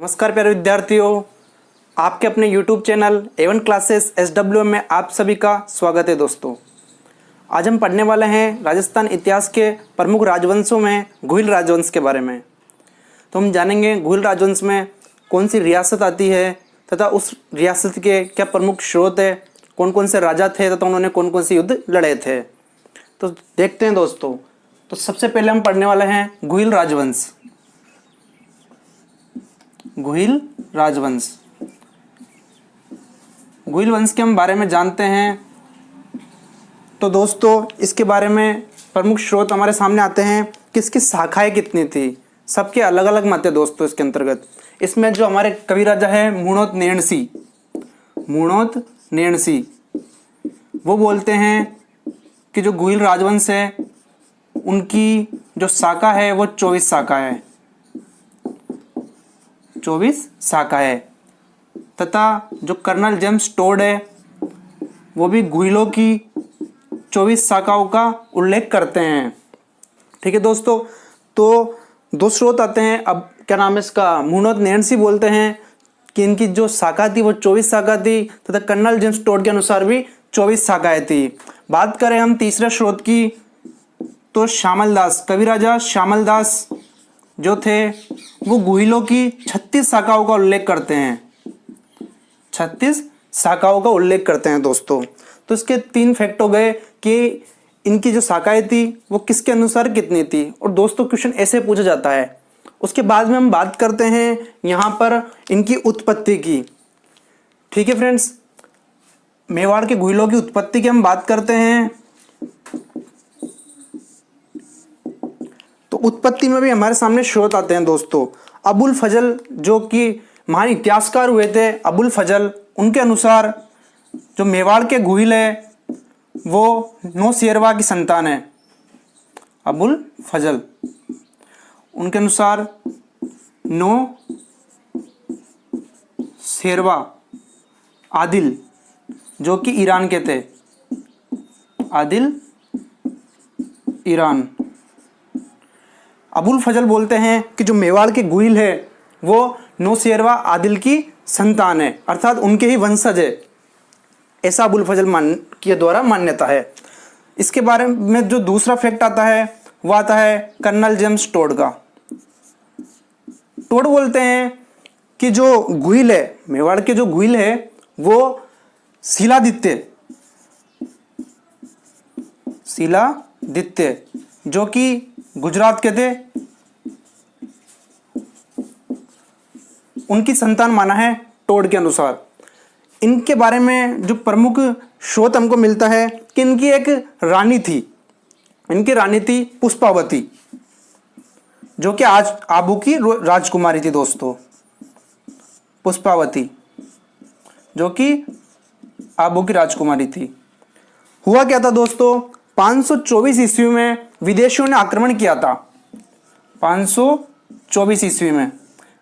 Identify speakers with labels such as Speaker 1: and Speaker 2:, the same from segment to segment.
Speaker 1: नमस्कार प्यारे विद्यार्थियों, आपके अपने YouTube channel A1 classes SWM में आप सभी का स्वागत है। दोस्तों, आज हम पढ़ने वाले हैं राजस्थान इतिहास के प्रमुख राजवंशों में गुहिल राजवंश के बारे में। तो हम जानेंगे गुहिल राजवंश में कौन सी रियासत आती है तथा उस रियासत के क्या प्रमुख स्रोत है, कौन कौन से राजा थे तथा उन्होंने कौन कौन से युद्ध लड़े थे। तो देखते हैं दोस्तों। तो सबसे पहले हम पढ़ने वाले हैं गुहिल राजवंश। गुहिल राजवंश, गुहिल वंश के हम बारे में जानते हैं। तो दोस्तों, इसके बारे में प्रमुख स्रोत हमारे सामने आते हैं कि इसकी शाखाएं कितनी थी। सबके अलग अलग मत है दोस्तों। इसके अंतर्गत इसमें जो हमारे कवि राजा है मूणोत नेणसी, वो बोलते हैं कि जो गुहिल राजवंश है उनकी जो शाखा है वो 24 शाखा है, 24 शाखा है। तथा जो कर्नल जेम्स टोड है वो भी गुहिलों की 24 शाखाओं का उल्लेख करते हैं। ठीक है दोस्तों। तो दो स्रोत आते हैं। अब क्या नाम है इसका, मूणोत नेणसी बोलते हैं कि इनकी जो शाखा थी वो 24 शाखा थी तथा कर्नल जेम्स टोड के अनुसार भी 24 शाखाएं थी। बात करें हम तीसरे स्रोत की, तो श्यामलदास, कवि राजा श्यामलदास जो थे वो गुहिलों की 36 शाखाओं का उल्लेख करते हैं, 36 शाखाओं का उल्लेख करते हैं दोस्तों। तो इसके 3 फैक्ट हो गए कि इनकी जो शाखाएं थी वो किसके अनुसार कितनी थी। और दोस्तों, क्वेश्चन ऐसे पूछा जाता है। उसके बाद में हम बात करते हैं यहाँ पर इनकी उत्पत्ति की। ठीक है फ्रेंड्स, मेवाड़ के गुहिलों की उत्पत्ति की हम बात करते हैं। तो उत्पत्ति में भी हमारे सामने स्रोत आते हैं दोस्तों। अबुल फजल जो कि महान इतिहासकार हुए थे, अबुल फजल, उनके अनुसार जो मेवाड़ के गुहिल है वो नौशेरवा की संतान है। अबुल फजल, उनके अनुसार नौशेरवा आदिल जो कि ईरान के थे, आदिल ईरान। अबुल फजल बोलते हैं कि जो मेवाड़ के गुहिल है वो नौशेरवा आदिल की संतान है, अर्थात उनके ही वंशज है। ऐसा अबुल फजल के द्वारा मान्यता है। इसके बारे में जो दूसरा फैक्ट आता है वो आता है कर्नल जेम्स टोड का। टोड बोलते हैं कि जो गुहिल है, मेवाड़ के जो गुहिल है वो शिलादित्य जो कि गुजरात के थे, उनकी संतान माना है टोड के अनुसार। इनके बारे में जो प्रमुख स्रोत हमको मिलता है कि इनकी एक रानी थी, इनकी रानी थी पुष्पावती जो कि आज आबू की राजकुमारी थी दोस्तों। पुष्पावती जो कि आबू की राजकुमारी थी। हुआ क्या था दोस्तों, 524 ईस्वी में विदेशियों ने आक्रमण किया था। 524 ईस्वी में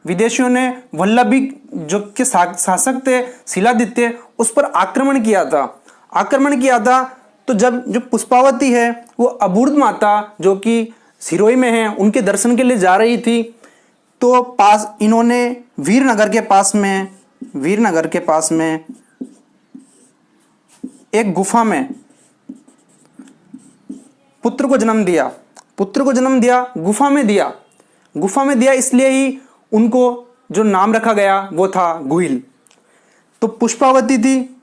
Speaker 1: विदेशियों ने वल्लभी जो के शासक थे शिलादित्य, उस पर आक्रमण किया था। तो जब जो पुष्पावती है वो अबूर्द माता जो कि सिरोही में है उनके दर्शन के लिए जा रही थी, तो पास इन्होंने वीरनगर के पास में एक गुफा में पुत्र को जन्म दिया। गुफा में दिया इसलिए ही उनको जो नाम रखा गया वो था गुहिल। तो पुष्पावती थी,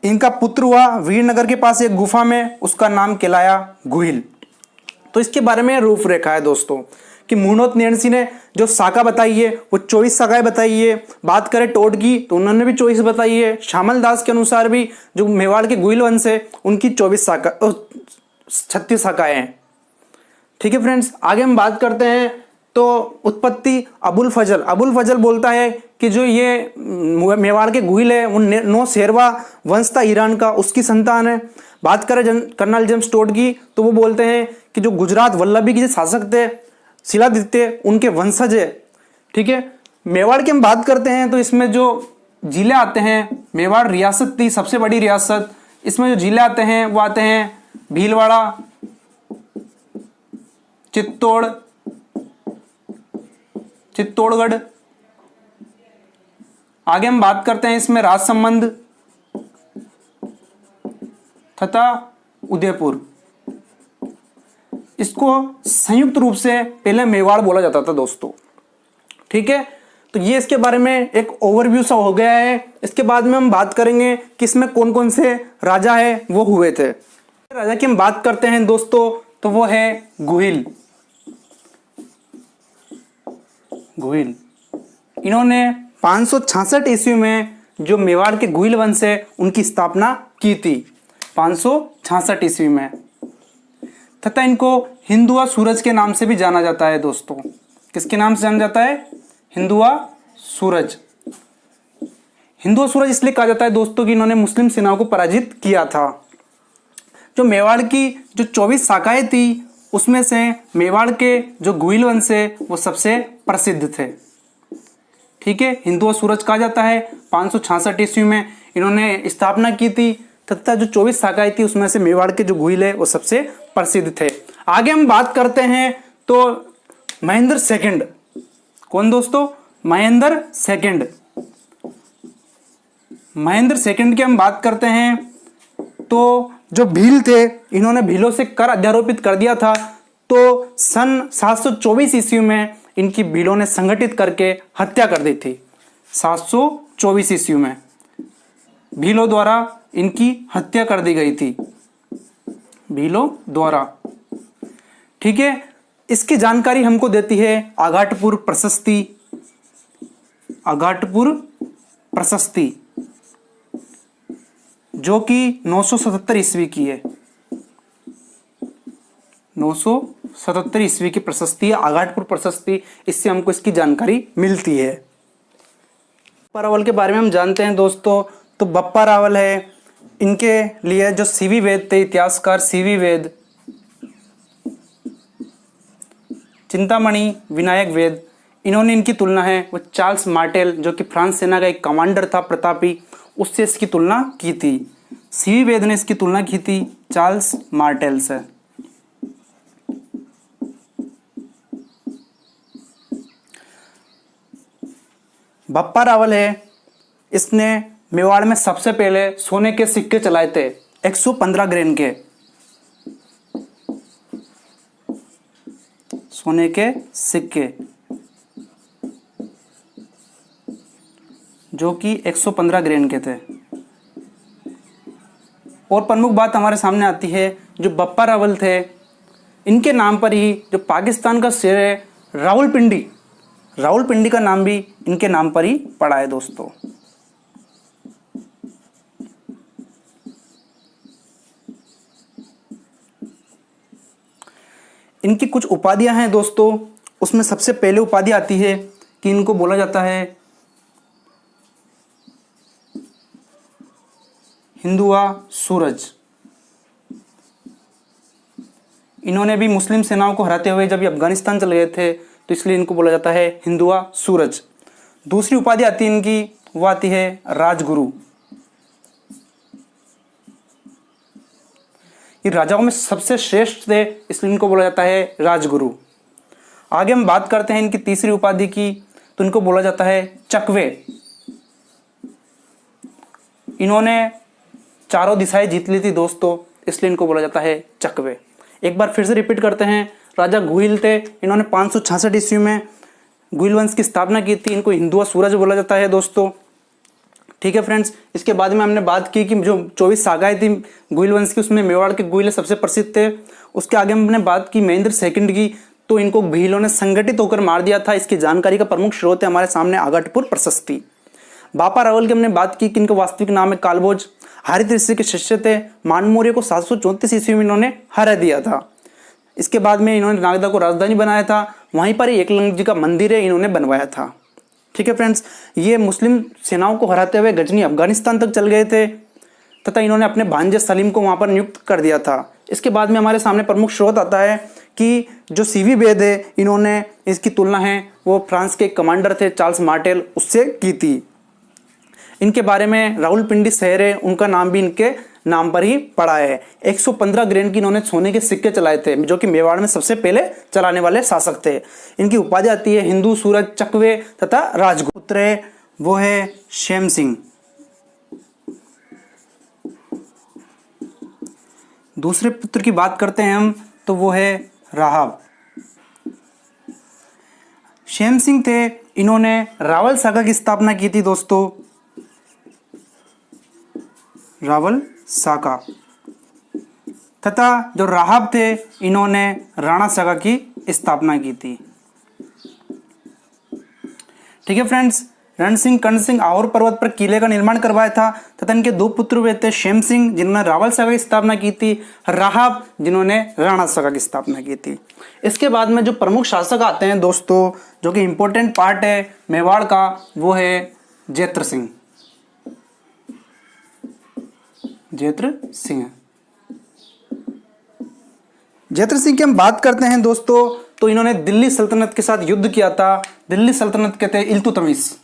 Speaker 1: इनका पुत्र हुआ वीरनगर के पास एक गुफा में, उसका नाम कहलाया गुहिल। तो इसके बारे में रूपरेखा है दोस्तों कि मूणोत नेणसी ने जो शाखा बताई है वो 24 शाखाएं बताई है। बात करें टोड की तो उन्होंने भी 24 बताई है। श्यामलदास के अनुसार भी जो मेवाड़ के गुहिल वंश है उनकी 36 शाखाएं हैं। ठीक है फ्रेंड्स, आगे हम बात करते हैं। तो उत्पत्ति अबुल फजल बोलता है कि जो ये मेवाड़ के गुहिल है वो नौशेरवा वंश था ईरान का, उसकी संतान है। बात करें कर्नल जेम्स टोड की तो वो बोलते हैं कि जो गुजरात वल्लभी के शासक थे शिलादित्य, उनके वंशज है। ठीक है, मेवाड़ की हम बात करते हैं तो इसमें जो जिले आते हैं, मेवाड़ रियासत थी सबसे बड़ी रियासत। इसमें जो जिले आते हैं वो आते हैं भीलवाड़ा, चित्तौड़, चित्तौड़गढ़। आगे हम बात करते हैं इसमें राजसमंद तथा उदयपुर। इसको संयुक्त रूप से पहले मेवाड़ बोला जाता था दोस्तों। ठीक है, तो ये इसके बारे में एक ओवरव्यू सा हो गया है। इसके बाद में हम बात करेंगे कि इसमें कौन कौन से राजा है वो हुए थे। राजा की हम बात करते हैं दोस्तों तो वो है गुहिल। गुहिल इन्होंने 566 ईस्वी में जो मेवाड़ के गुहिल वंश है उनकी स्थापना की थी 566 ईस्वी में, तथा इनको हिंदुआ सूरज के नाम से भी जाना जाता है दोस्तों। किसके नाम से जाना जाता है? हिंदुआ सूरज। हिंदुआ सूरज इसलिए कहा जाता है दोस्तों कि इन्होंने मुस्लिम सेनाओं को पराजित किया था। जो मेवाड़ की जो 24 शाखाएं थी उसमें से मेवाड़ के जो गुहिल वंश है वो सबसे प्रसिद्ध थे। ठीक है, हिंदुआ सूरज कहा जाता है। 566 ईस्वी में इन्होंने स्थापना की थी तथा जो 24 शाखाएं थी उसमें से मेवाड़ के जो गुहिल है वो सबसे प्रसिद्ध थे। आगे हम बात करते हैं तो महेंद्र सेकंड। कौन दोस्तों? महेंद्र सेकंड। महेंद्र सेकंड की हम बात करते हैं तो जो भील थे इन्होंने भीलों से कर अध्यारोपित कर दिया था। तो सन 724 ईस्वी में इनकी भीलों ने संगठित करके हत्या कर दी थी। 724 ईस्वी में भीलों द्वारा इनकी हत्या कर दी गई थी, भीलों द्वारा। ठीक है, इसकी जानकारी हमको देती है आगाटपुर प्रशस्ति। आगाटपुर प्रशस्ति जो कि 977 ईस्वी की है। 977 ईस्वी की प्रशस्ति है आगाटपुर प्रशस्ति। इससे हमको इसकी जानकारी मिलती है। बप्पा रावल के बारे में हम जानते हैं दोस्तों तो बप्पा रावल है, इनके लिए जो सीवी वेद थे, इतिहासकार सीवी वेद, चिंतामणि विनायक वेद, इन्होंने इनकी तुलना है वो चार्ल्स मार्टेल जो कि फ्रांस सेना का एक कमांडर था प्रतापी, उससे इसकी तुलना की थी। सीवी वेद ने इसकी तुलना की थी चार्ल्स मार्टेल से। बप्पा रावल है, इसने मेवाड़ में सबसे पहले सोने के सिक्के चलाए थे 115 ग्रेन के। सोने के सिक्के जो कि 115 ग्रेन के थे। और प्रमुख बात हमारे सामने आती है जो बप्पा रावल थे इनके नाम पर ही जो पाकिस्तान का शेर है रावलपिंडी, रावलपिंडी का नाम भी इनके नाम पर ही पड़ा है दोस्तों। इनकी कुछ उपाधियां हैं दोस्तों, उसमें सबसे पहले उपाधि आती है कि इनको बोला जाता है हिंदुआ सूरज। इन्होंने भी मुस्लिम सेनाओं को हराते हुए जब ये अफगानिस्तान चले गए थे तो इसलिए इनको बोला जाता है हिंदुआ सूरज। दूसरी उपाधि आती है इनकी, वो आती है राजगुरु। ये राजाओं में सबसे श्रेष्ठ थे इसलिए इनको बोला जाता है राजगुरु। आगे हम बात करते हैं इनकी तीसरी उपाधि की, तो इनको बोला जाता है चकवे। इन्होंने चारों दिशाएं जीत ली थी दोस्तों, इसलिए इनको बोला जाता है चकवे। एक बार फिर से रिपीट करते हैं, राजा गुहिल थे, इन्होंने 566 ईस्वी में गुहिल वंश की स्थापना की थी। इनको हिंदुआ सूरज बोला जाता है दोस्तों। ठीक है फ्रेंड्स, इसके बाद में हमने बात की कि जो 24 शाखाएं थी गुहिल वंश की उसमें मेवाड़ के गुहिल सबसे प्रसिद्ध थे। उसके आगे हमने बात की महेंद्र सेकंड की, तो इनको भीलों ने संगठित होकर मार दिया था। इसकी जानकारी का प्रमुख स्रोत है हमारे सामने आगाटपुर प्रशस्ति। बापा रावल की हमने बात की कि इनका वास्तविक नाम है कालभोज, हरित ऋषि के शिष्य थे। मानमौर्य को 734 ईस्वी में इन्होंने हरा दिया था। इसके बाद में इन्होंने नागदा को राजधानी बनाया था, वहीं पर ही एकलिंग जी का मंदिर है इन्होंने बनवाया था। ठीक है फ्रेंड्स, ये मुस्लिम सेनाओं को हराते हुए गजनी अफगानिस्तान तक चल गए थे तथा इन्होंने अपने भांजे सलीम को वहां पर नियुक्त कर दिया था। इसके बाद में हमारे सामने प्रमुख स्रोत आता है कि जो सीवी वेद है इन्होंने इसकी तुलना है वो फ्रांस के कमांडर थे चार्ल्स मार्टेल, उससे की थी। इनके बारे में रावलपिंडी शहर है उनका नाम भी इनके नाम पर ही पड़ा है। 115 ग्रेन की इन्होंने सोने के सिक्के चलाए थे, जो कि मेवाड़ में सबसे पहले चलाने वाले शासक थे। इनकी उपाधि आती है हिंदू, सूरज, चकवे तथा राजगुरु। पुत्र है वो है शेम सिंह। दूसरे पुत्र की बात करते हैं हम तो वो है राहब। शेम सिंह थे, इन्होंने रावल सागा की स्थापना की थी दोस्तों, रावल सागा। तथा जो राहब थे इन्होंने राणा सागा की स्थापना की थी। ठीक है फ्रेंड्स, रण सिंह, कर्ण सिंह आहोर पर्वत पर किले का निर्माण करवाया था तथा इनके दो पुत्र हुए थे, शेम सिंह जिन्होंने रावल सागा की स्थापना की थी, राहब जिन्होंने राणा सागा की स्थापना की थी। इसके बाद में जो प्रमुख शासक आते हैं दोस्तों, जो कि इंपॉर्टेंट पार्ट है मेवाड़ का, वो है जैत्र सिंह। जैत्र सिंह की हम बात करते हैं दोस्तों, तो इन्होंने दिल्ली सल्तनत के साथ युद्ध किया था। दिल्ली सल्तनत के थे इल्तुतमिश।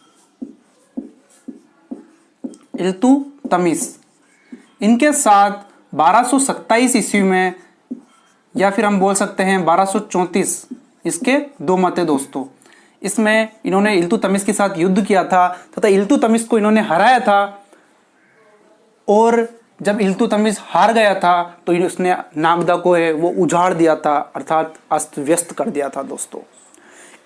Speaker 1: इनके साथ 1227 ईस्वी में, या फिर हम बोल सकते हैं 1234, इसके दो मत है दोस्तों। इसमें इन्होंने इल्तुतमिश के साथ युद्ध किया था तथा इल्तुतमिश को इन्होंने हराया था। और जब इल्तुतमिश हार गया था तो उसने नागदा को है वो उजाड़ दिया था, अर्थात अस्त व्यस्त कर दिया था दोस्तों।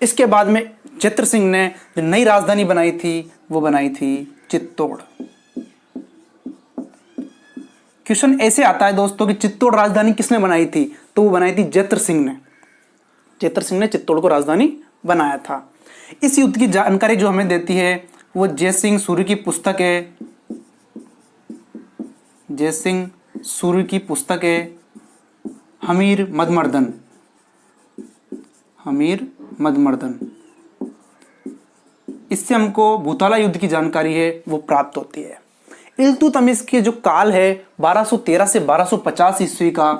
Speaker 1: इसके बाद में जैत्र सिंह ने जो नई राजधानी बनाई थी वो बनाई थी चित्तौड़। क्वेश्चन ऐसे आता है दोस्तों कि चित्तौड़ राजधानी किसने बनाई थी, तो वो बनाई थी जैत्र सिंह ने। जैत्र सिंह ने चित्तौड़ को राजधानी बनाया था। इस युद्ध की जानकारी जो हमें देती है वो जय सिंह सूर्य की पुस्तक है, जय सिंह सूर्य की पुस्तक है हमीर मदमर्दन। इससे हमको भूताला युद्ध की जानकारी है वो प्राप्त होती है। इल्तुतमिश के जो काल है 1213 से 1250 ईस्वी का,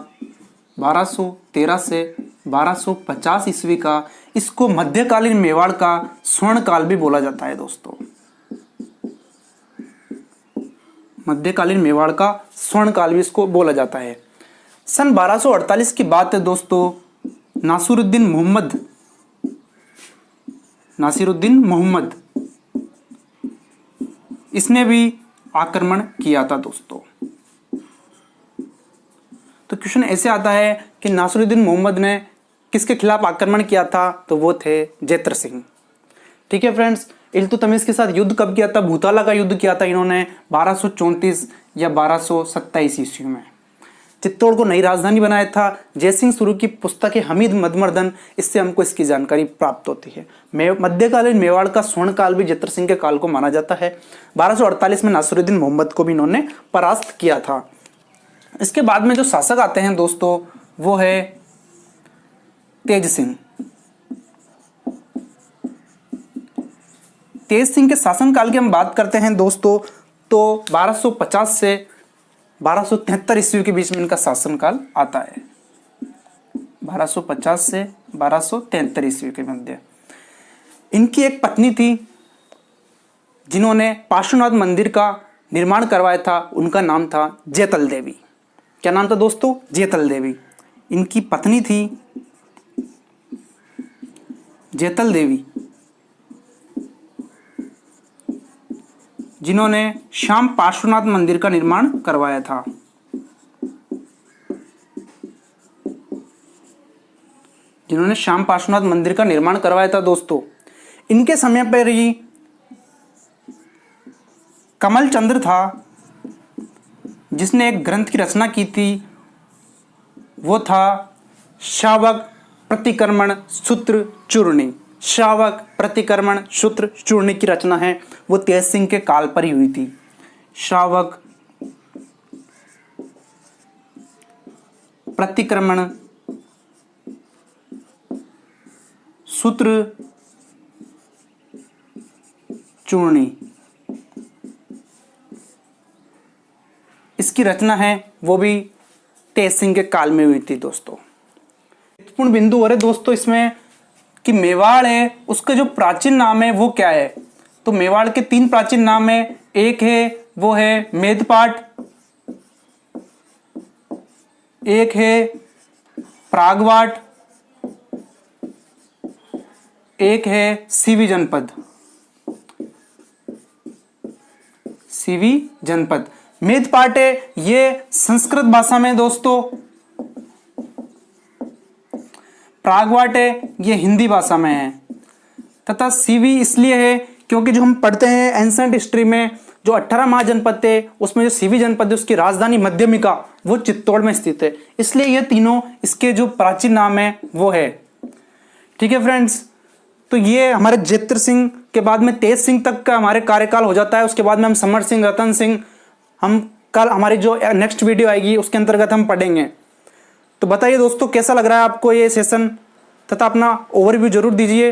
Speaker 1: 1213 से 1250 ईस्वी का, इसको मध्यकालीन मेवाड़ का स्वर्ण काल भी बोला जाता है दोस्तों। मध्यकालीन मेवाड़ का स्वर्ण काल भी इसको बोला जाता है। सन 1248 की बात है दोस्तों, नासिरुद्दीन मोहम्मद इसने भी आक्रमण किया था दोस्तों। तो क्वेश्चन ऐसे आता है कि नासिरुद्दीन मोहम्मद ने किसके खिलाफ आक्रमण किया था, तो वो थे जैत्र सिंह। ठीक है फ्रेंड्स, इल्तुतमिश के साथ युद्ध कब किया था, भूताला का युद्ध किया था इन्होंने 1234 या 1227 ईस्वी में। चित्तौड़ को नई राजधानी बनाया था। जयसिंह सूर्य की पुस्तक है हमीर मदमर्दन, इससे हमको इसकी जानकारी प्राप्त होती है। मध्यकालीन मेवाड़ का स्वर्ण काल भी जैत्र सिंह के काल को माना जाता है। 1248 में नासिरुद्दीन मोहम्मद को भी इन्होंने परास्त किया था। इसके बाद में जो शासक आते हैं दोस्तों वो है तेज सिंह। तेज सिंह के शासनकाल की हम बात करते हैं दोस्तों, तो 1250 से 1273 ईस्वी के बीच में इनका शासनकाल आता है। 1250 से 1273 ईस्वी के मध्य। इनकी एक पत्नी थी जिन्होंने पार्श्वनाथ मंदिर का निर्माण करवाया था, उनका नाम था जैतल देवी। क्या नाम था दोस्तों? जैतल देवी। इनकी पत्नी थी जैतल देवी, जिन्होंने श्याम पार्श्वनाथ मंदिर का निर्माण करवाया था। दोस्तों, इनके समय पर ही कमल चंद्र था जिसने एक ग्रंथ की रचना की थी, वो था शावक प्रतिक्रमण सूत्र चूर्णी। शावक प्रतिक्रमण सूत्र चूर्णी की रचना है वो तेज सिंह के काल पर ही हुई थी। शावक प्रतिक्रमण सूत्र चूर्णी, इसकी रचना है वो भी तेज सिंह के काल में हुई थी। दोस्तों, महत्वपूर्ण बिंदु हो रहे दोस्तों इसमें कि मेवाड़ है उसका जो प्राचीन नाम है वो क्या है। तो मेवाड़ के 3 प्राचीन नाम है। एक है वो है मेदपाट, एक है प्रागवाट, एक है सीवी जनपद। सीवी जनपद मेथ पार्ट है, ये संस्कृत भाषा में दोस्तों। प्रागवाट है, ये हिंदी भाषा में है। तथा सीवी इसलिए है क्योंकि जो हम पढ़ते हैं एंसेंट हिस्ट्री में, जो 18 महाजनपद थे उसमें जो सीवी जनपद है उसकी राजधानी मध्यमिका वो चित्तौड़ में स्थित है, इसलिए ये तीनों इसके जो प्राचीन नाम है वो है। ठीक है फ्रेंड्स, तो ये हमारे जेत्र सिंह के बाद में तेज सिंह तक का हमारे कार्यकाल हो जाता है। उसके बाद में हम समर सिंह, रतन सिंह, हम कल हमारी जो नेक्स्ट वीडियो आएगी उसके अंतर्गत हम पढ़ेंगे। तो बताइए दोस्तों कैसा लग रहा है आपको ये सेशन, तथा अपना ओवरव्यू जरूर दीजिए,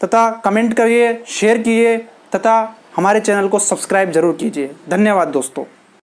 Speaker 1: तथा कमेंट करिए, शेयर कीजिए, तथा हमारे चैनल को सब्सक्राइब जरूर कीजिए। धन्यवाद दोस्तों।